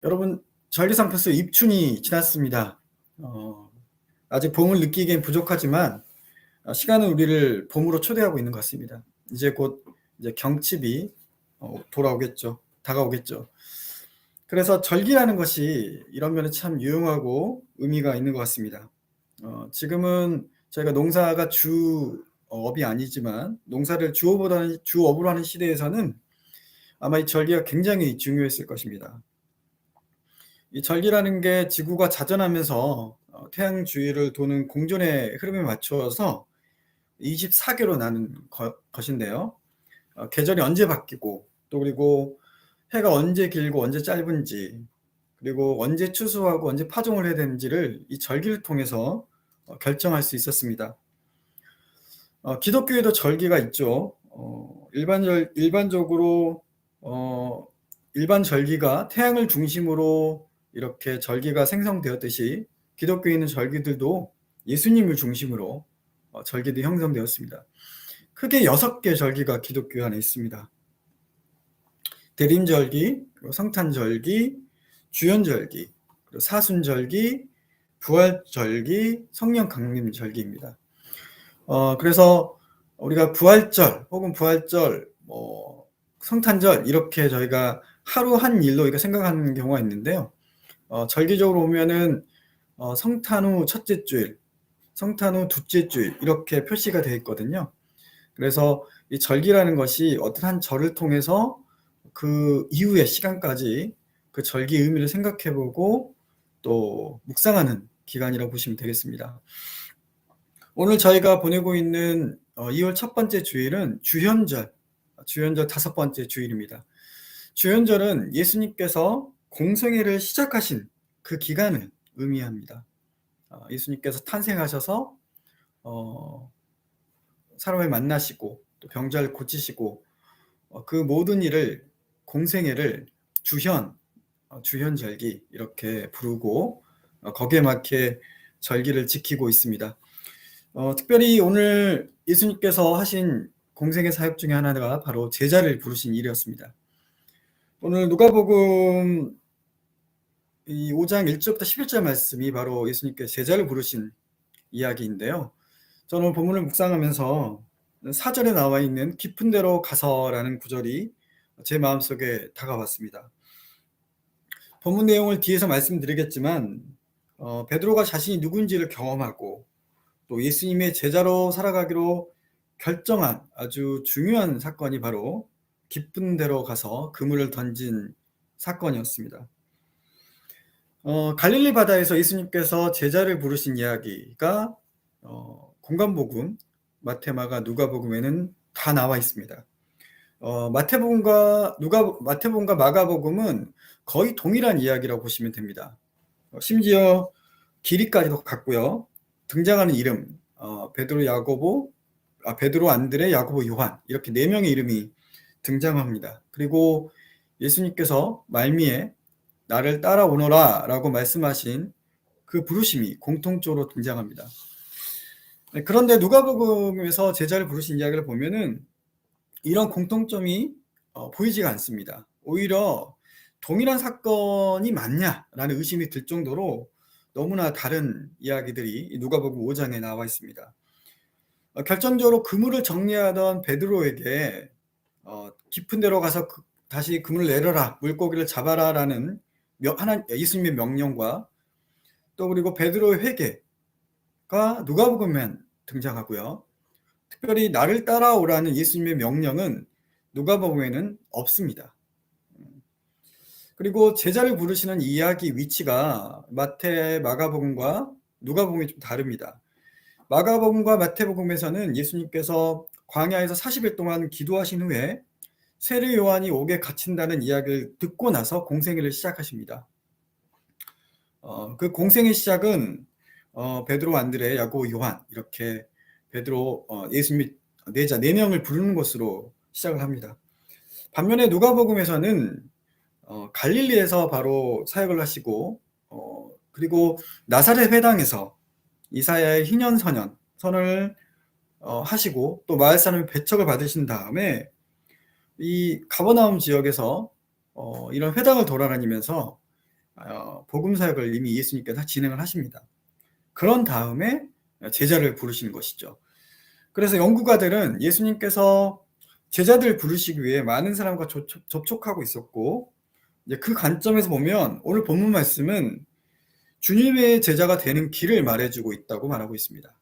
여러분, 전리상표소 입춘이 지났습니다. 아직 봄을 느끼기엔 부족하지만 시간은 우리를 봄으로 초대하고 있는 것 같습니다. 이제 곧 이제 경칩이 돌아오겠죠. 다가오겠죠. 그래서 절기라는 것이 이런 면에 참 유용하고 의미가 있는 것 같습니다. 지금은 저희가 농사가 주업이 아니지만 농사를 주업보다는 주업으로 하는 시대에서는 아마 이 절기가 굉장히 중요했을 것입니다. 이 절기라는 게 지구가 자전하면서 태양 주위를 도는 공전의 흐름에 맞춰서 24개로 나눈 것인데요. 계절이 언제 바뀌고 또 그리고 해가 언제 길고 언제 짧은지 그리고 언제 추수하고 언제 파종을 해야 되는지를 이 절기를 통해서 결정할 수 있었습니다. 기독교에도 절기가 있죠. 일반적으로 일반 절기가 태양을 중심으로 이렇게 절기가 생성되었듯이 기독교에 있는 절기들도 예수님을 중심으로 절기도 형성되었습니다. 크게 6개 절기가 기독교 안에 있습니다. 대림절기, 성탄절기, 주연절기, 사순절기, 부활절기, 성령강림절기입니다. 그래서 우리가 부활절 혹은 부활절, 성탄절 이렇게 저희가 하루 한 일로 이렇게 생각하는 경우가 있는데요. 절기적으로 보면은 성탄 후 첫째 주일, 성탄 후 둘째 주일 이렇게 표시가 되어 있거든요. 그래서 이 절기라는 것이 어떤 한 절을 통해서 그 이후의 시간까지 그 절기 의미를 생각해보고 또 묵상하는 기간이라고 보시면 되겠습니다. 오늘 저희가 보내고 있는 2월 첫 번째 주일은 주현절 5번째 주일입니다. 주현절은 예수님께서 공생애를 시작하신 그 기간을 의미합니다. 예수님께서 탄생하셔서 사람을 만나시고 또 병자를 고치시고 그 모든 일을 공생애를 주현절기 이렇게 부르고 거기에 맞게 절기를 지키고 있습니다. 특별히 오늘 예수님께서 하신 공생애 사역 중에 하나가 바로 제자를 부르신 일이었습니다. 오늘 누가복음 5장 1절부터 11절 말씀이 바로 예수님께서 제자를 부르신 이야기인데요. 저는 본문을 묵상하면서 4절에 나와 있는 깊은 데로 가서라는 구절이 제 마음속에 다가왔습니다. 본문 내용을 뒤에서 말씀드리겠지만 베드로가 자신이 누군지를 경험하고 또 예수님의 제자로 살아가기로 결정한 아주 중요한 사건이 바로 깊은 데로 가서 그물을 던진 사건이었습니다. 갈릴리 바다에서 예수님께서 제자를 부르신 이야기가 공관복음, 마태마가, 누가복음에는 다 나와 있습니다. 마태복음과 마가복음은 거의 동일한 이야기라고 보시면 됩니다. 심지어 길이까지도 같고요. 등장하는 이름, 베드로, 안드레, 야고보, 요한 이렇게 4명의 이름이 등장합니다. 그리고 예수님께서 말미에 나를 따라오너라 라고 말씀하신 그 부르심이 공통적으로 등장합니다. 그런데 누가복음에서 제자를 부르신 이야기를 보면은 이런 공통점이 보이지가 않습니다. 오히려 동일한 사건이 맞냐라는 의심이 들 정도로 너무나 다른 이야기들이 누가복음 5장에 나와 있습니다. 결정적으로 그물을 정리하던 베드로에게 깊은 데로 가서 다시 그물을 내려라, 물고기를 잡아라라는 예수님의 명령과 또 그리고 베드로의 회개가 누가복음에만 등장하고요. 특별히 나를 따라오라는 예수님의 명령은 누가복음에는 없습니다. 그리고 제자를 부르시는 이야기 위치가 마태, 마가복음과 누가복음이 좀 다릅니다. 마가복음과 마태복음에서는 예수님께서 광야에서 40일 동안 기도하신 후에 세례 요한이 옥에 갇힌다는 이야기를 듣고 나서 공생애를 시작하십니다. 그 공생의 시작은 베드로, 안드레, 야고보, 요한 이렇게 베드로, 예수님이 4명을 부르는 것으로 시작을 합니다. 반면에 누가복음에서는 갈릴리에서 바로 사역을 하시고 그리고 나사렛 회당에서 이사야의 희년선언을 하시고 또 마을 사람의 배척을 받으신 다음에 이 가버나움 지역에서 이런 회당을 돌아다니면서 복음 사역을 이미 예수님께서 진행을 하십니다. 그런 다음에 제자를 부르시는 것이죠. 그래서 연구가들은 예수님께서 제자들 부르시기 위해 많은 사람과 접촉하고 있었고, 이제 그 관점에서 보면 오늘 본문 말씀은 주님의 제자가 되는 길을 말해주고 있다고 말하고 있습니다.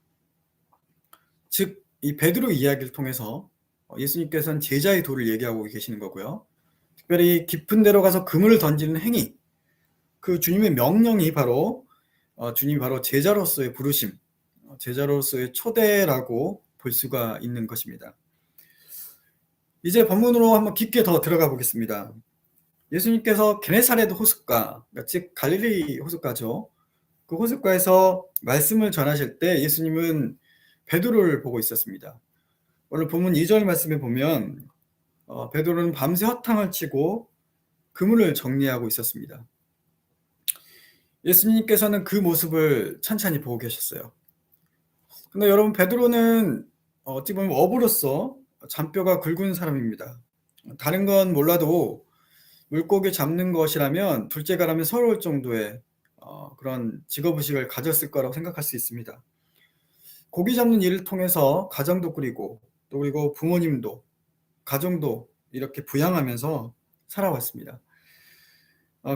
즉, 이 베드로 이야기를 통해서 예수님께서는 제자의 도를 얘기하고 계시는 거고요. 특별히 깊은 데로 가서 그물을 던지는 행위, 그 주님의 명령이 바로 주님이 바로 제자로서의 부르심, 제자로서의 초대라고 볼 수가 있는 것입니다. 이제 본문으로 한번 깊게 더 들어가 보겠습니다. 예수님께서 게네사렛 호숫가, 즉 갈릴리 호숫가죠. 그 호숫가에서 말씀을 전하실 때 예수님은 베드로를 보고 있었습니다. 오늘 본문 2절 말씀에 보면 베드로는 밤새 허탕을 치고 그물을 정리하고 있었습니다. 예수님께서는 그 모습을 찬찬히 보고 계셨어요. 근데 여러분, 베드로는 어찌 보면 어부로서 잔뼈가 굵은 사람입니다. 다른 건 몰라도 물고기 잡는 것이라면 둘째가라면 서러울 정도의 그런 직업의식을 가졌을 거라고 생각할 수 있습니다. 고기 잡는 일을 통해서 가정도 꾸리고, 또 그리고 부모님도 가정도 이렇게 부양하면서 살아왔습니다.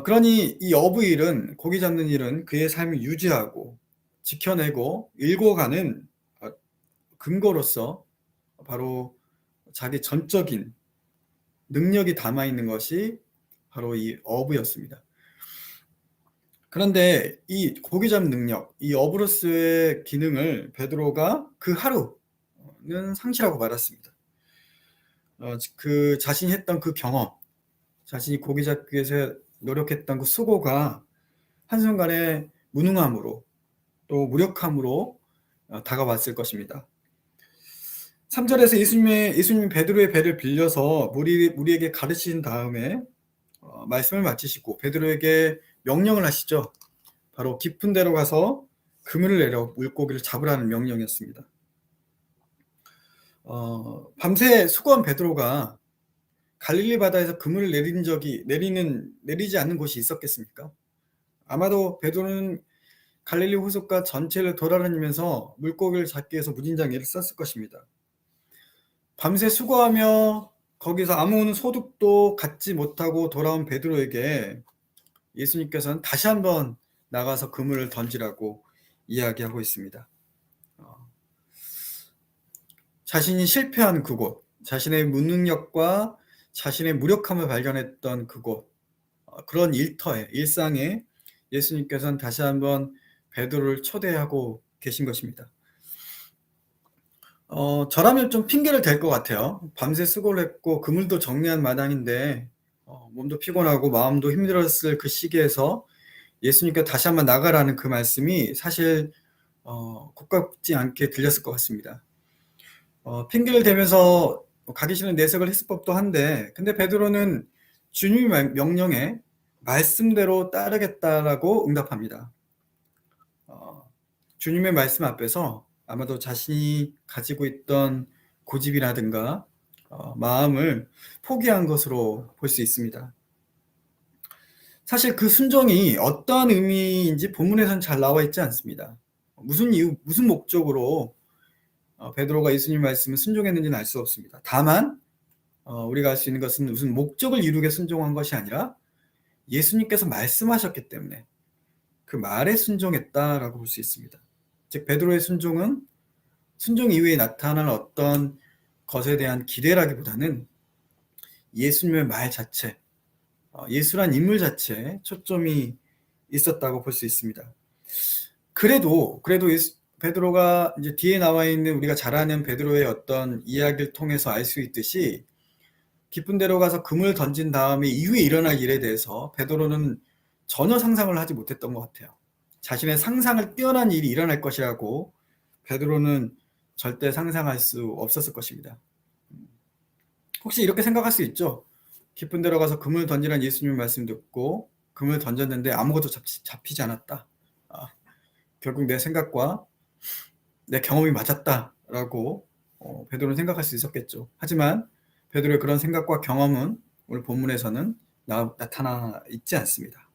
그러니 이 어부 일은, 고기 잡는 일은 그의 삶을 유지하고 지켜내고 일궈가는 근거로서 바로 자기 전적인 능력이 담아있는 것이 바로 이 어부였습니다. 그런데 이 고기 잡는 능력, 이 어부로서의 기능을 베드로가 그 하루는 상실하고 말았습니다. 그 자신이 했던 그 경험, 자신이 고기 잡기 위해서 노력했던 그 수고가 한순간에 무능함으로 또 무력함으로 다가왔을 것입니다. 3절에서 예수님이 베드로의 배를 빌려서 우리에게 가르치신 다음에 말씀을 마치시고 베드로에게 명령을 하시죠. 바로 깊은 데로 가서 그물을 내려 물고기를 잡으라는 명령이었습니다. 밤새 수고한 베드로가 갈릴리 바다에서 그물을 내리지 않는 곳이 있었겠습니까? 아마도 베드로는 갈릴리 호숫가 전체를 돌아다니면서 물고기를 잡기 위해서 무진장 애를 썼을 것입니다. 밤새 수고하며 거기서 아무 소득도 갖지 못하고 돌아온 베드로에게 예수님께서는 다시 한번 나가서 그물을 던지라고 이야기하고 있습니다. 자신이 실패한 그곳, 자신의 무능력과 자신의 무력함을 발견했던 그곳, 그런 일상에 예수님께서는 다시 한번 베드로를 초대하고 계신 것입니다. 저라면 좀 핑계를 댈 것 같아요. 밤새 수고를 했고 그물도 정리한 마당인데 몸도 피곤하고 마음도 힘들었을 그 시기에서 예수님께 다시 한번 나가라는 그 말씀이 사실 곱깝지 않게 들렸을 것 같습니다. 핑계를 대면서 가기 싫은 내색을 했을 법도 한데, 근데 베드로는 주님의 명령에 말씀대로 따르겠다라고 응답합니다. 주님의 말씀 앞에서 아마도 자신이 가지고 있던 고집이라든가 마음을 포기한 것으로 볼 수 있습니다. 사실 그 순종이 어떠한 의미인지 본문에서는 잘 나와 있지 않습니다. 무슨 이유, 무슨 목적으로 베드로가 예수님 말씀을 순종했는지는 알 수 없습니다. 다만 우리가 알 수 있는 것은 무슨 목적을 이루게 순종한 것이 아니라 예수님께서 말씀하셨기 때문에 그 말에 순종했다라고 볼 수 있습니다. 즉 베드로의 순종은 순종 이후에 나타날 어떤 것에 대한 기대라기보다는 예수님의 말 자체, 예수란 인물 자체에 초점이 있었다고 볼 수 있습니다. 그래도 베드로가 이제 뒤에 나와 있는 우리가 잘 아는 베드로의 어떤 이야기를 통해서 알 수 있듯이 깊은 데로 가서 금을 던진 다음에 이후에 일어날 일에 대해서 베드로는 전혀 상상을 하지 못했던 것 같아요. 자신의 상상을 뛰어난 일이 일어날 것이라고 베드로는 절대 상상할 수 없었을 것입니다. 혹시 이렇게 생각할 수 있죠? 깊은 데로 가서 금을 던지라는 예수님의 말씀 듣고 금을 던졌는데 아무것도 잡히지 않았다. 결국 내 생각과 내 경험이 맞았다라고 베드로는 생각할 수 있었겠죠. 하지만 베드로의 그런 생각과 경험은 오늘 본문에서는 나타나 있지 않습니다.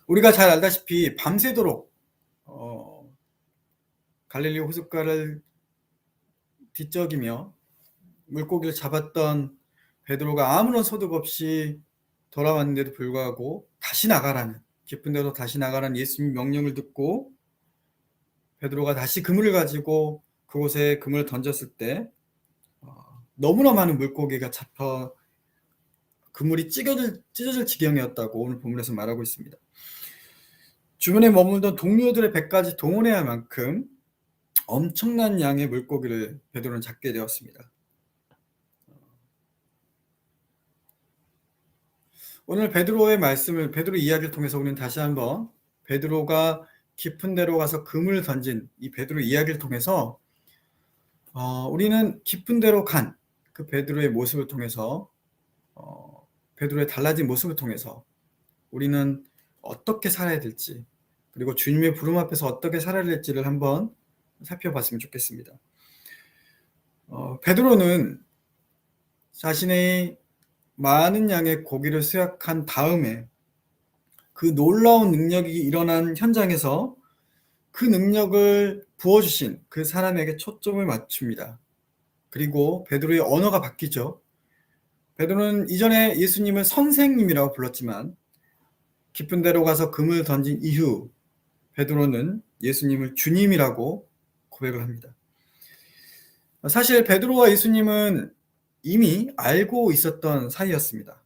우리가 잘 알다시피 밤새도록 갈릴리 호숫가를 뒤척이며 물고기를 잡았던 베드로가 아무런 소득 없이 돌아왔는데도 불구하고 다시 나가라는, 깊은 데로 다시 나가라는 예수님 명령을 듣고 베드로가 다시 그물을 가지고 그곳에 그물을 던졌을 때 너무나 많은 물고기가 잡혀 그물이 찢어질 지경이었다고 오늘 본문에서 말하고 있습니다. 주변에 머물던 동료들의 배까지 동원해야 할 만큼 엄청난 양의 물고기를 베드로는 잡게 되었습니다. 오늘 베드로의 말씀을, 베드로 이야기를 통해서 우리는 다시 한번 베드로가 깊은 데로 가서 그물을 던진 이 베드로 이야기를 통해서 우리는 깊은 데로 간 그 베드로의 모습을 통해서 베드로의 달라진 모습을 통해서 우리는 어떻게 살아야 될지, 그리고 주님의 부름 앞에서 어떻게 살아야 될지를 한번 살펴봤으면 좋겠습니다. 베드로는 자신의 많은 양의 고기를 수확한 다음에 그 놀라운 능력이 일어난 현장에서 그 능력을 부어주신 그 사람에게 초점을 맞춥니다. 그리고 베드로의 언어가 바뀌죠. 베드로는 이전에 예수님을 선생님이라고 불렀지만 깊은 데로 가서 금을 던진 이후 베드로는 예수님을 주님이라고 고백을 합니다. 사실 베드로와 예수님은 이미 알고 있었던 사이였습니다.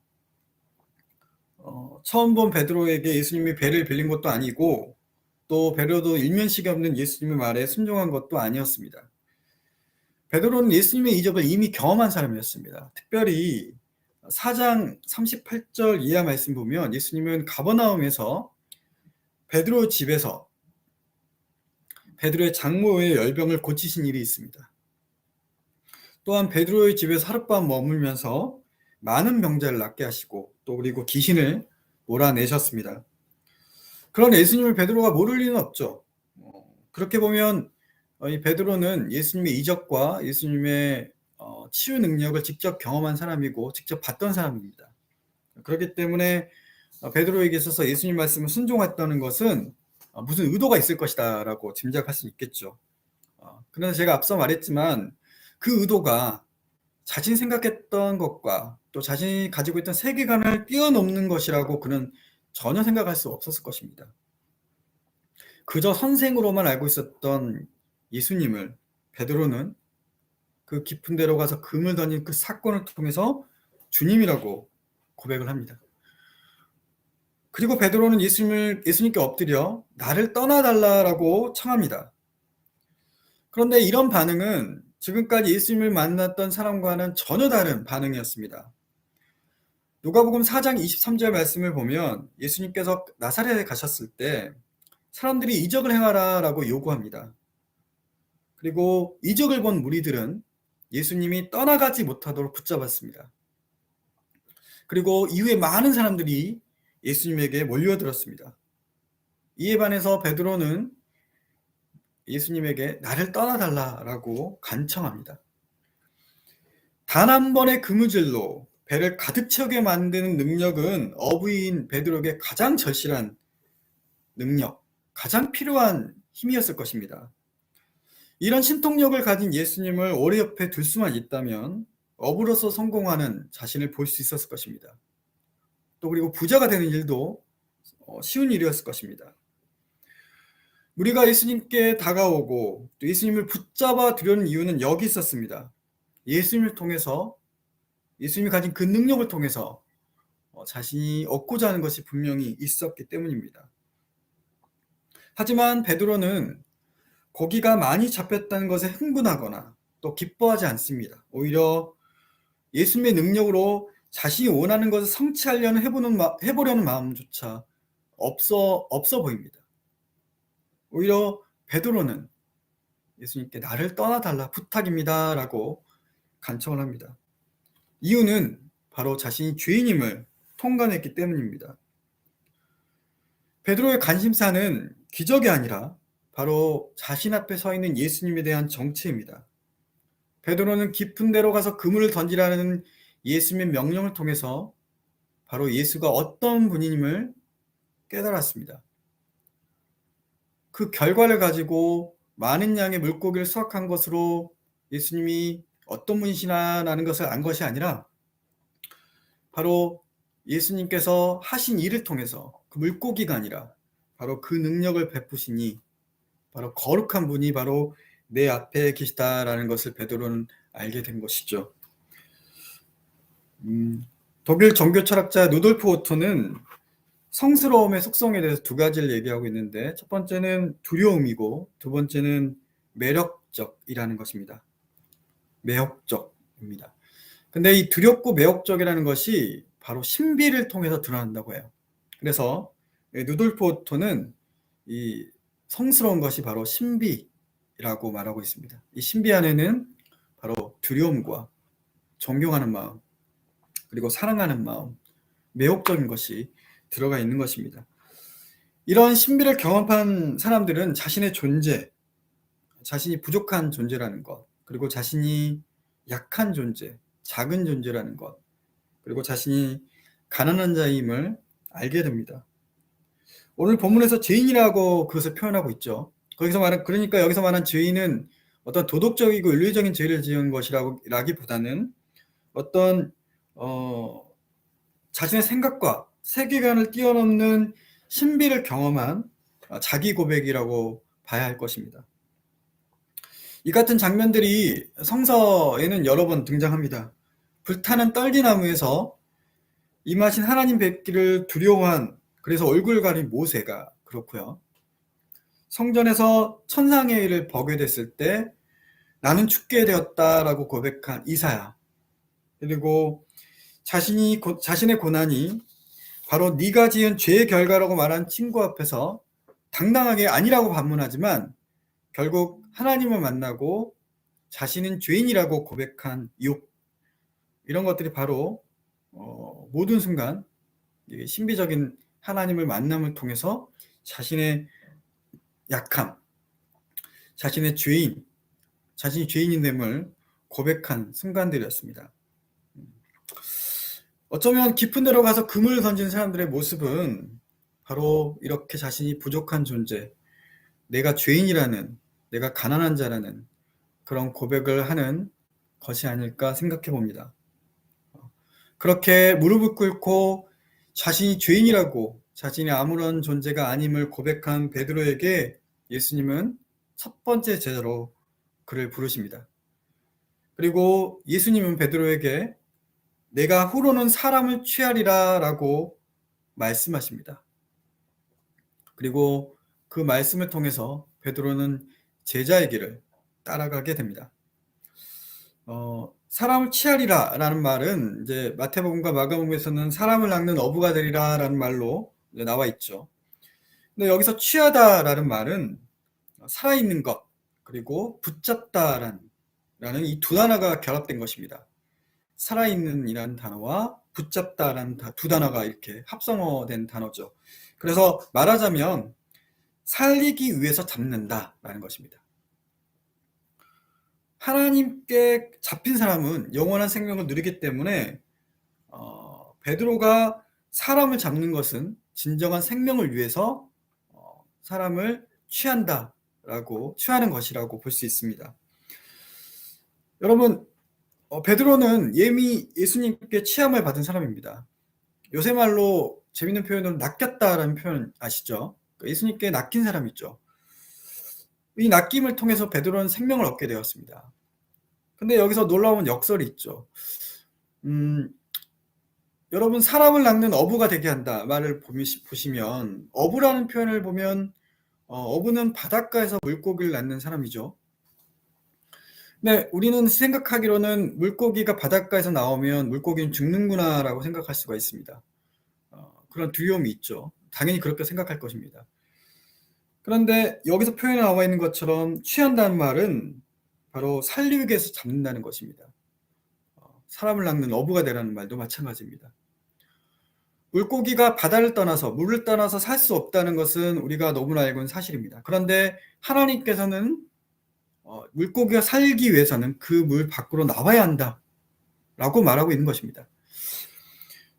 처음 본 베드로에게 예수님이 배를 빌린 것도 아니고 또 베드로도 일면식이 없는 예수님의 말에 순종한 것도 아니었습니다. 베드로는 예수님의 이적을 이미 경험한 사람이었습니다. 특별히 4장 38절 이하 말씀 보면 예수님은 가버나움에서 베드로 집에서 베드로의 장모의 열병을 고치신 일이 있습니다. 또한 베드로의 집에서 하룻밤 머물면서 많은 병자를 낫게 하시고 또 그리고 귀신을 몰아내셨습니다. 그런 예수님을 베드로가 모를 리는 없죠. 그렇게 보면 이 베드로는 예수님의 이적과 예수님의 치유 능력을 직접 경험한 사람이고 직접 봤던 사람입니다. 그렇기 때문에 베드로에게 있어서 예수님 말씀을 순종했다는 것은 무슨 의도가 있을 것이다 라고 짐작할 수 있겠죠. 그러나 제가 앞서 말했지만 그 의도가 자신이 생각했던 것과 또 자신이 가지고 있던 세계관을 뛰어넘는 것이라고 그는 전혀 생각할 수 없었을 것입니다. 그저 선생으로만 알고 있었던 예수님을 베드로는 그 깊은 데로 가서 금을 던진 그 사건을 통해서 주님이라고 고백을 합니다. 그리고 베드로는 예수님께 엎드려 나를 떠나달라라고 청합니다. 그런데 이런 반응은 지금까지 예수님을 만났던 사람과는 전혀 다른 반응이었습니다. 누가복음 4장 23절 말씀을 보면 예수님께서 나사렛에 가셨을 때 사람들이 이적을 행하라 라고 요구합니다. 그리고 이적을 본 무리들은 예수님이 떠나가지 못하도록 붙잡았습니다. 그리고 이후에 많은 사람들이 예수님에게 몰려들었습니다. 이에 반해서 베드로는 예수님에게 나를 떠나달라라고 간청합니다. 단 한 번의 그무질로 배를 가득 채우게 만드는 능력은 어부인 베드로에게 가장 절실한 능력, 가장 필요한 힘이었을 것입니다. 이런 신통력을 가진 예수님을 오래 옆에 둘 수만 있다면 어부로서 성공하는 자신을 볼 수 있었을 것입니다. 또 그리고 부자가 되는 일도 쉬운 일이었을 것입니다. 우리가 예수님께 다가오고 또 예수님을 붙잡아 두려는 이유는 여기 있었습니다. 예수님을 통해서, 예수님이 가진 그 능력을 통해서 자신이 얻고자 하는 것이 분명히 있었기 때문입니다. 하지만 베드로는 고기가 많이 잡혔다는 것에 흥분하거나 또 기뻐하지 않습니다. 오히려 예수님의 능력으로 자신이 원하는 것을 성취하려는 해보려는 마음조차 없어 보입니다. 오히려 베드로는 예수님께 나를 떠나달라 부탁입니다 라고 간청을 합니다. 이유는 바로 자신이 죄인임을 통감했기 때문입니다. 베드로의 관심사는 기적이 아니라 바로 자신 앞에 서 있는 예수님에 대한 정체입니다. 베드로는 깊은 데로 가서 그물을 던지라는 예수님의 명령을 통해서 바로 예수가 어떤 분임을 깨달았습니다. 그 결과를 가지고 많은 양의 물고기를 수확한 것으로 예수님이 어떤 분이시나라는 것을 안 것이 아니라 바로 예수님께서 하신 일을 통해서 그 물고기가 아니라 바로 그 능력을 베푸시니 바로 거룩한 분이 바로 내 앞에 계시다라는 것을 베드로는 알게 된 것이죠. 독일 종교 철학자 루돌프 오토는 성스러움의 속성에 대해서 두 가지를 얘기하고 있는데, 첫 번째는 두려움이고 두 번째는 매력적이라는 것입니다. 매혹적입니다. 근데 이 두렵고 매혹적이라는 것이 바로 신비를 통해서 드러난다고 해요. 그래서 루돌프 오토는 이 성스러운 것이 바로 신비라고 말하고 있습니다. 이 신비 안에는 바로 두려움과 존경하는 마음, 그리고 사랑하는 마음, 매혹적인 것이 들어가 있는 것입니다. 이런 신비를 경험한 사람들은 자신의 존재, 자신이 부족한 존재라는 것, 그리고 자신이 약한 존재, 작은 존재라는 것, 그리고 자신이 가난한 자임을 알게 됩니다. 오늘 본문에서 죄인이라고 그것을 표현하고 있죠. 그러니까 여기서 말한 죄인은 어떤 도덕적이고 윤리적인 죄를 지은 것이라기보다는 어떤 자신의 생각과 세계관을 뛰어넘는 신비를 경험한 자기 고백이라고 봐야 할 것입니다. 이 같은 장면들이 성서에는 여러 번 등장합니다. 불타는 떨기나무에서 임하신 하나님 뵙기를 두려워한, 그래서 얼굴 가린 모세가 그렇고요. 성전에서 천상의 일을 보게 됐을 때 나는 죽게 되었다라고 고백한 이사야, 그리고 자신의 고난이 바로 네가 지은 죄의 결과라고 말한 친구 앞에서 당당하게 아니라고 반문하지만 결국 하나님을 만나고 자신은 죄인이라고 고백한 욥, 이런 것들이 바로 모든 순간 신비적인 하나님을 만남을 통해서 자신의 약함, 자신이 죄인인 됨을 고백한 순간들이었습니다. 어쩌면 깊은 데로 가서 금을 던진 사람들의 모습은 바로 이렇게 자신이 부족한 존재, 내가 죄인이라는, 내가 가난한 자라는 그런 고백을 하는 것이 아닐까 생각해 봅니다. 그렇게 무릎을 꿇고 자신이 죄인이라고, 자신이 아무런 존재가 아님을 고백한 베드로에게 예수님은 첫 번째 제자로 그를 부르십니다. 그리고 예수님은 베드로에게 내가 후로는 사람을 취하리라 라고 말씀하십니다. 그리고 그 말씀을 통해서 베드로는 제자의 길을 따라가게 됩니다. 사람을 취하리라 라는 말은 이제 마태복음과 마가복음에서는 사람을 낚는 어부가 되리라 라는 말로 나와 있죠. 근데 여기서 취하다 라는 말은 살아있는 것, 그리고 붙잡다 라는 이 두 단어가 결합된 것입니다. 살아있는 이라는 단어와 붙잡다라는 두 단어가 이렇게 합성어된 단어죠. 그래서 말하자면 살리기 위해서 잡는다라는 것입니다. 하나님께 잡힌 사람은 영원한 생명을 누리기 때문에 베드로가 사람을 잡는 것은 진정한 생명을 위해서 사람을 취하는 것이라고 볼 수 있습니다. 여러분, 베드로는 예수님께 취함을 받은 사람입니다. 요새 말로 재밌는 표현으로 낚였다라는 표현 아시죠? 예수님께 낚인 사람 있죠. 이 낚임을 통해서 베드로는 생명을 얻게 되었습니다. 근데 여기서 놀라운 역설이 있죠. 여러분, 사람을 낚는 어부가 되게 한다 말을 보시면, 어부라는 표현을 보면 어부는 바닷가에서 물고기를 낚는 사람이죠. 네, 우리는 생각하기로는 물고기가 바닷가에서 나오면 물고기는 죽는구나 라고 생각할 수가 있습니다. 그런 두려움이 있죠. 당연히 그렇게 생각할 것입니다. 그런데 여기서 표현에 나와 있는 것처럼 취한다는 말은 바로 살리기 위해서 잡는다는 것입니다. 사람을 낚는 어부가 되라는 말도 마찬가지입니다. 물고기가 바다를 떠나서, 물을 떠나서 살 수 없다는 것은 우리가 너무나 알고 있는 사실입니다. 그런데 하나님께서는 물고기가 살기 위해서는 그 물 밖으로 나와야 한다 라고 말하고 있는 것입니다.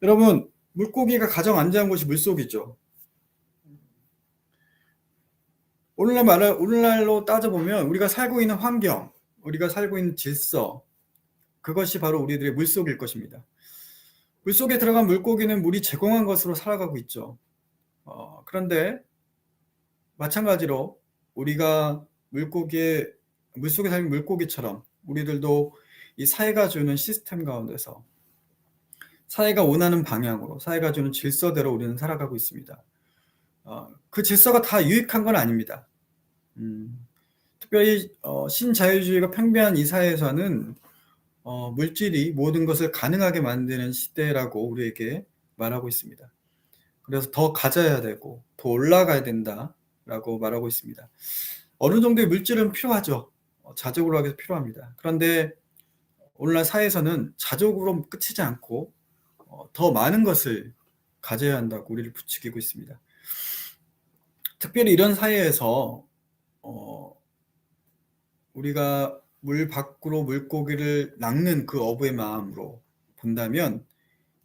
여러분, 물고기가 가장 안전한 곳이 물속이죠. 오늘날로 따져보면 우리가 살고 있는 환경, 우리가 살고 있는 질서, 그것이 바로 우리들의 물속일 것입니다. 물속에 들어간 물고기는 물이 제공한 것으로 살아가고 있죠. 그런데 마찬가지로 우리가 물속에 살는 물고기처럼 우리들도 이 사회가 주는 시스템 가운데서 사회가 원하는 방향으로, 사회가 주는 질서대로 우리는 살아가고 있습니다. 그 질서가 다 유익한 건 아닙니다. 특별히 신자유주의가 팽배한 이 사회에서는 물질이 모든 것을 가능하게 만드는 시대라고 우리에게 말하고 있습니다. 그래서 더 가져야 되고 더 올라가야 된다라고 말하고 있습니다. 어느 정도의 물질은 필요하죠. 자족으로 하기 위해서 필요합니다. 그런데 오늘날 사회에서는 자족으로 끝이지 않고 더 많은 것을 가져야 한다고 우리를 부추기고 있습니다. 특별히 이런 사회에서 우리가 물 밖으로 물고기를 낚는 그 어부의 마음으로 본다면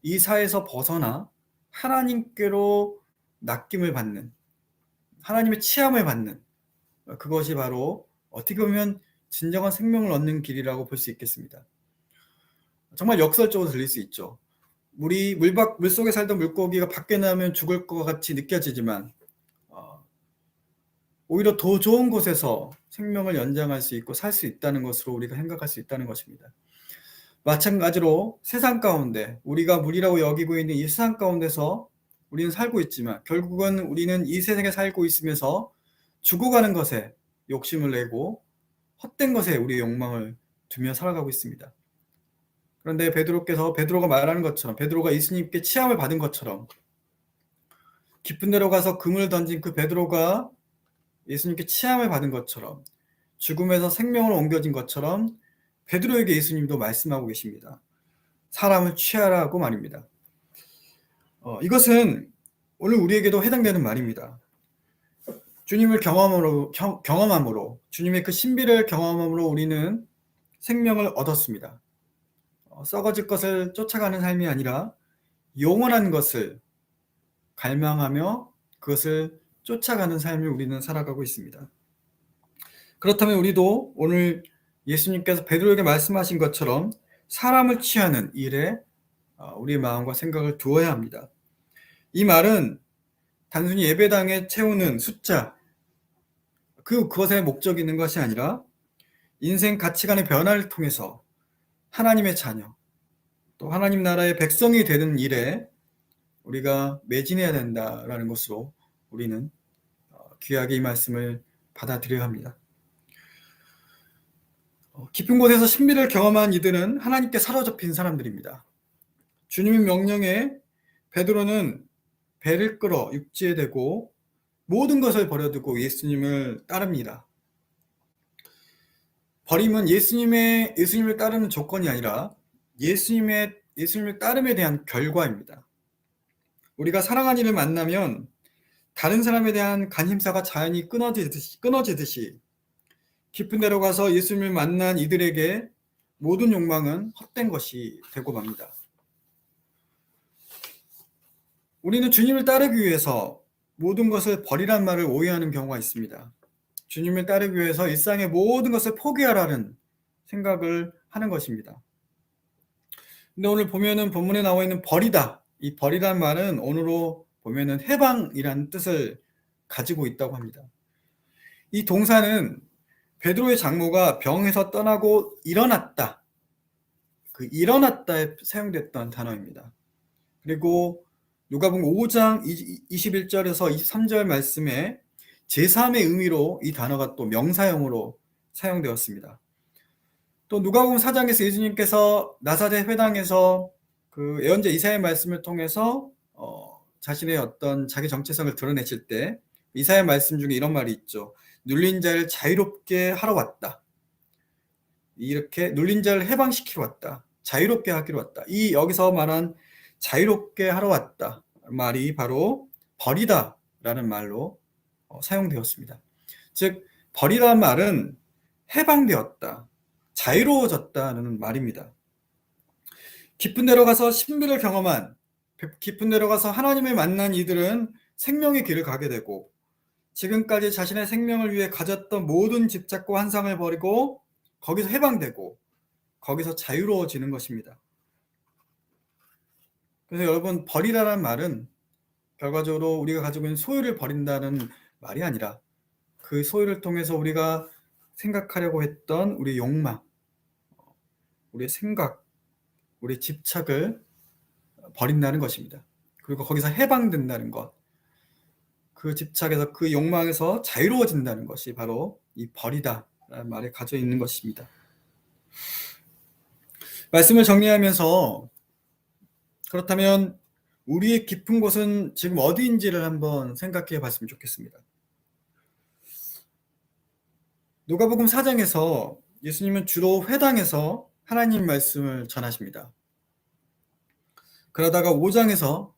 이 사회에서 벗어나 하나님께로 낚임을 받는, 하나님의 치함을 받는, 그것이 바로 어떻게 보면 진정한 생명을 얻는 길이라고 볼 수 있겠습니다. 정말 역설적으로 들릴 수 있죠. 물속에 살던 물고기가 밖에 나오면 죽을 것 같이 느껴지지만 오히려 더 좋은 곳에서 생명을 연장할 수 있고 살 수 있다는 것으로 우리가 생각할 수 있다는 것입니다. 마찬가지로 세상 가운데 우리가 물이라고 여기고 있는 이 세상 가운데서 우리는 살고 있지만 결국은 우리는 이 세상에 살고 있으면서 죽어가는 것에 욕심을 내고 헛된 것에 우리의 욕망을 두며 살아가고 있습니다. 그런데 베드로가 말하는 것처럼, 베드로가 예수님께 치함을 받은 것처럼, 깊은 데로 가서 금을 던진 그 베드로가 예수님께 치함을 받은 것처럼, 죽음에서 생명으로 옮겨진 것처럼 베드로에게 예수님도 말씀하고 계십니다. 사람을 취하라고 말입니다. 이것은 오늘 우리에게도 해당되는 말입니다. 주님을 경험함으로, 주님의 그 신비를 경험함으로 우리는 생명을 얻었습니다. 썩어질 것을 쫓아가는 삶이 아니라 영원한 것을 갈망하며 그것을 쫓아가는 삶을 우리는 살아가고 있습니다. 그렇다면 우리도 오늘 예수님께서 베드로에게 말씀하신 것처럼 사람을 취하는 일에 우리의 마음과 생각을 두어야 합니다. 이 말은 단순히 예배당에 채우는 숫자, 그것에 목적이 있는 것이 아니라 인생 가치관의 변화를 통해서 하나님의 자녀, 또 하나님 나라의 백성이 되는 일에 우리가 매진해야 된다라는 것으로 우리는 귀하게 이 말씀을 받아들여야 합니다. 깊은 곳에서 신비를 경험한 이들은 하나님께 사로잡힌 사람들입니다. 주님의 명령에 베드로는 배를 끌어 육지에 대고 모든 것을 버려두고 예수님을 따릅니다. 버림은 예수님을 따르는 조건이 아니라 예수님을 따름에 대한 결과입니다. 우리가 사랑하는 이를 만나면 다른 사람에 대한 관심사가 자연히 끊어지듯이 깊은 데로 가서 예수님을 만난 이들에게 모든 욕망은 헛된 것이 되고 맙니다. 우리는 주님을 따르기 위해서 모든 것을 버리란 말을 오해하는 경우가 있습니다. 주님을 따르기 위해서 일상의 모든 것을 포기하라는 생각을 하는 것입니다. 근데 오늘 보면은 본문에 나와 있는 버리다, 이 버리란 말은 오늘로 보면은 해방이라는 뜻을 가지고 있다고 합니다. 이 동사는 베드로의 장모가 병에서 떠나고 일어났다, 그 일어났다에 사용됐던 단어입니다. 그리고 누가복음 5장 21절에서 23절 말씀에 제3의 의미로 이 단어가 또 명사형으로 사용되었습니다. 또 누가복음 4장에서 예수님께서 나사렛 회당에서 그 예언자 이사야의 말씀을 통해서 자신의 어떤 자기 정체성을 드러내실 때 이사야 말씀 중에 이런 말이 있죠. 눌린 자를 자유롭게 하러 왔다. 이렇게 눌린 자를 해방시키러 왔다. 자유롭게 하기로 왔다. 이 여기서 말한 자유롭게 하러 왔다 말이 바로 버리다라는 말로 사용되었습니다. 즉 버리다는 말은 해방되었다, 자유로워졌다는 말입니다. 깊은 데로 가서 신비를 경험한, 깊은 데로 가서 하나님을 만난 이들은 생명의 길을 가게 되고 지금까지 자신의 생명을 위해 가졌던 모든 집착과 환상을 버리고 거기서 해방되고 거기서 자유로워지는 것입니다. 그래서 여러분, 버리라는 말은 결과적으로 우리가 가지고 있는 소유를 버린다는 말이 아니라 그 소유를 통해서 우리가 생각하려고 했던 우리 욕망, 우리의 생각, 우리의 집착을 버린다는 것입니다. 그리고 거기서 해방된다는 것, 그 집착에서, 그 욕망에서 자유로워진다는 것이 바로 이 버리다라는 말에 가져 있는 것입니다. 말씀을 정리하면서, 그렇다면 우리의 깊은 곳은 지금 어디인지를 한번 생각해 봤으면 좋겠습니다. 누가복음 4장에서 예수님은 주로 회당에서 하나님 말씀을 전하십니다. 그러다가 5장에서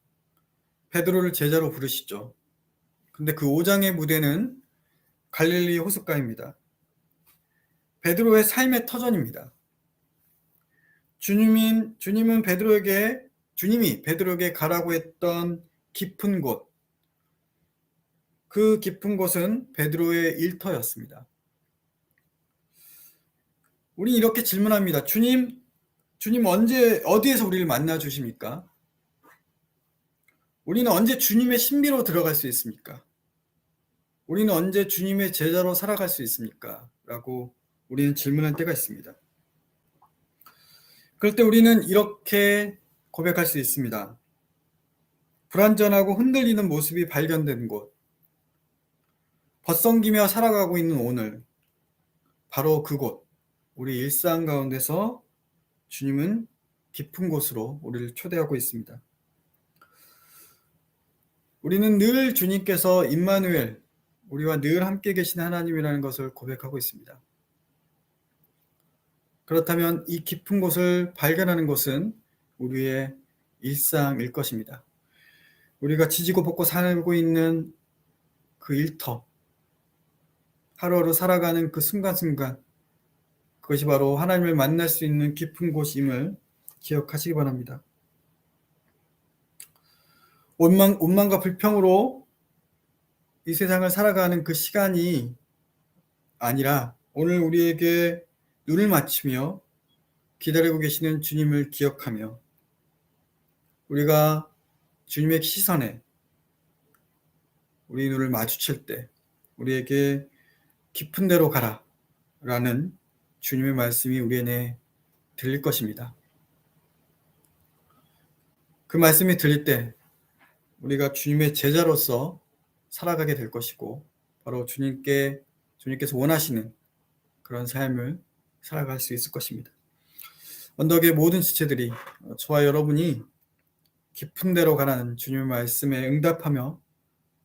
베드로를 제자로 부르시죠. 근데 그 5장의 무대는 갈릴리 호숫가입니다. 베드로의 삶의 터전입니다. 주님이 베드로에게 가라고 했던 깊은 곳, 그 깊은 곳은 베드로의 일터였습니다. 우리 이렇게 질문합니다. 주님 언제, 어디에서 우리를 만나 주십니까? 우리는 언제 주님의 신비로 들어갈 수 있습니까? 우리는 언제 주님의 제자로 살아갈 수 있습니까? 라고 우리는 질문할 때가 있습니다. 그럴 때 우리는 이렇게 고백할 수 있습니다. 불완전하고 흔들리는 모습이 발견된 곳, 벗성기며 살아가고 있는 오늘, 바로 그곳, 우리 일상 가운데서 주님은 깊은 곳으로 우리를 초대하고 있습니다. 우리는 늘 주님께서 임마누엘, 우리와 늘 함께 계신 하나님이라는 것을 고백하고 있습니다. 그렇다면 이 깊은 곳을 발견하는 것은 우리의 일상일 것입니다. 우리가 지지고 볶고 살고 있는 그 일터, 하루하루 살아가는 그 순간순간, 그것이 바로 하나님을 만날 수 있는 깊은 곳임을 기억하시기 바랍니다. 원망과 불평으로 이 세상을 살아가는 그 시간이 아니라 오늘 우리에게 눈을 맞추며 기다리고 계시는 주님을 기억하며 우리가 주님의 시선에 우리 눈을 마주칠 때 우리에게 깊은 데로 가라 라는 주님의 말씀이 우리 안에 들릴 것입니다. 그 말씀이 들릴 때 우리가 주님의 제자로서 살아가게 될 것이고 바로 주님께서 원하시는 그런 삶을 살아갈 수 있을 것입니다. 언덕의 모든 지체들이 저와 여러분이 깊은 데로 가라는 주님의 말씀에 응답하며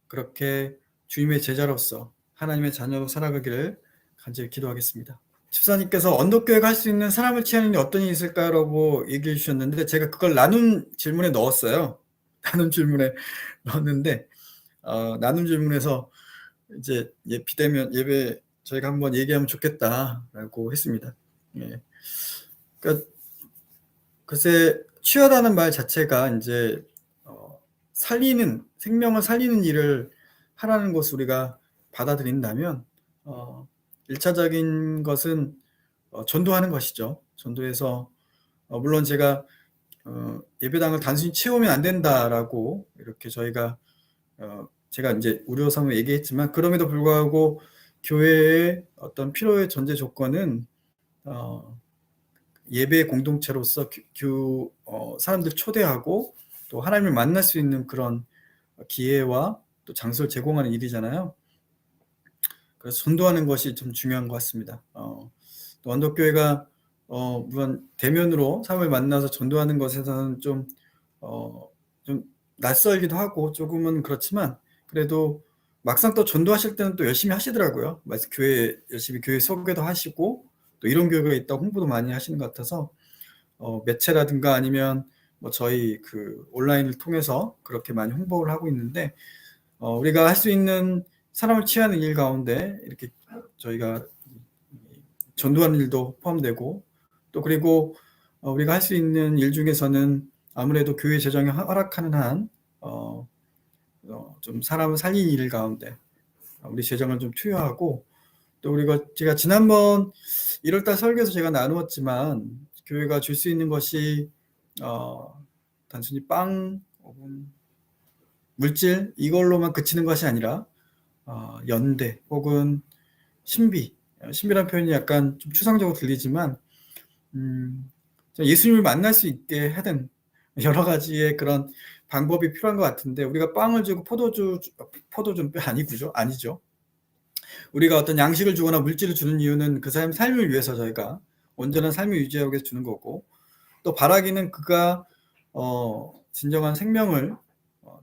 그렇게 주님의 제자로서 하나님의 자녀로 살아가기를 간절히 기도하겠습니다. 집사님께서 언덕교회가 할 수 있는 사람을 취하는 게 어떤 일이 있을까라고 얘기해 주셨는데 제가 그걸 나눈 질문에 넣었어요. 나눈 질문에 넣었는데 나눈 질문에서 이제 비대면 예배 저희가 한번 얘기하면 좋겠다라고 했습니다. 예. 그러니까 글쎄 취하다는 말 자체가 이제 생명을 살리는 일을 하라는 것을 우리가 받아들인다면 1차적인 것은 전도하는 것이죠. 전도해서 물론 제가 예배당을 단순히 채우면 안 된다라고 이렇게 제가 이제 우려삼아 얘기했지만 그럼에도 불구하고 교회의 어떤 필요의 전제 조건은 예배 공동체로서 사람들 초대하고 또 하나님을 만날 수 있는 그런 기회와 또 장소를 제공하는 일이잖아요. 그래서 전도하는 것이 좀 중요한 것 같습니다. 또 언덕교회가 물론 대면으로 사람을 만나서 전도하는 것에서는 좀 낯설기도 하고 조금은 그렇지만 그래도 막상 또 전도하실 때는 또 열심히 하시더라고요. 열심히 교회 소개도 하시고 또 이런 교회가 있다고 홍보도 많이 하시는 것 같아서 매체라든가 아니면 저희 그 온라인을 통해서 그렇게 많이 홍보를 하고 있는데 우리가 할 수 있는 사람을 취하는 일 가운데 이렇게 저희가 전도하는 일도 포함되고 또 그리고 우리가 할 수 있는 일 중에서는 아무래도 교회 재정이 허락하는 한 좀 사람을 살리는 일 가운데 우리 재정을 좀 투여하고, 또 제가 지난번 1월달 설교에서 제가 나누었지만 교회가 줄 수 있는 것이 단순히 빵, 혹은 물질 이걸로만 그치는 것이 아니라 연대 혹은 신비란 표현이 약간 좀 추상적으로 들리지만 예수님을 만날 수 있게 하는 여러 가지의 그런 방법이 필요한 것 같은데, 우리가 빵을 주고 포도주 아니죠. 우리가 어떤 양식을 주거나 물질을 주는 이유는 그 사람의 삶을 위해서 저희가 온전한 삶을 유지하기 위해서 주는 거고, 또 바라기는 그가 진정한 생명을,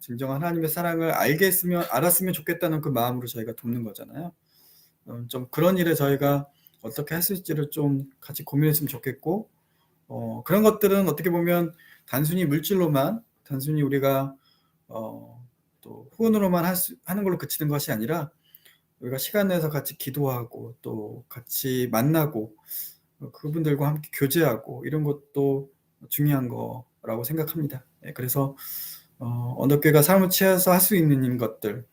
진정한 하나님의 사랑을 알았으면 좋겠다는 그 마음으로 저희가 돕는 거잖아요. 좀 그런 일에 저희가 어떻게 할 수 있을지를 좀 같이 고민했으면 좋겠고, 그런 것들은 어떻게 보면 단순히 물질로만, 단순히 우리가 또 후원으로만 하는 걸로 그치는 것이 아니라, 우리가 시간 내서 같이 기도하고 또 같이 만나고 그분들과 함께 교제하고 이런 것도 중요한 거라고 생각합니다. 그래서 언덕교회가 삶을 취해서 할 수 있는 것들,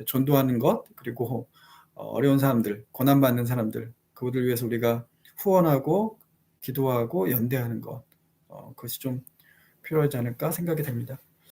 전도하는 것, 그리고 어려운 사람들, 고난받는 사람들, 그분들 위해서 우리가 후원하고 기도하고 연대하는 것, 그것이 좀 필요하지 않을까 생각이 됩니다.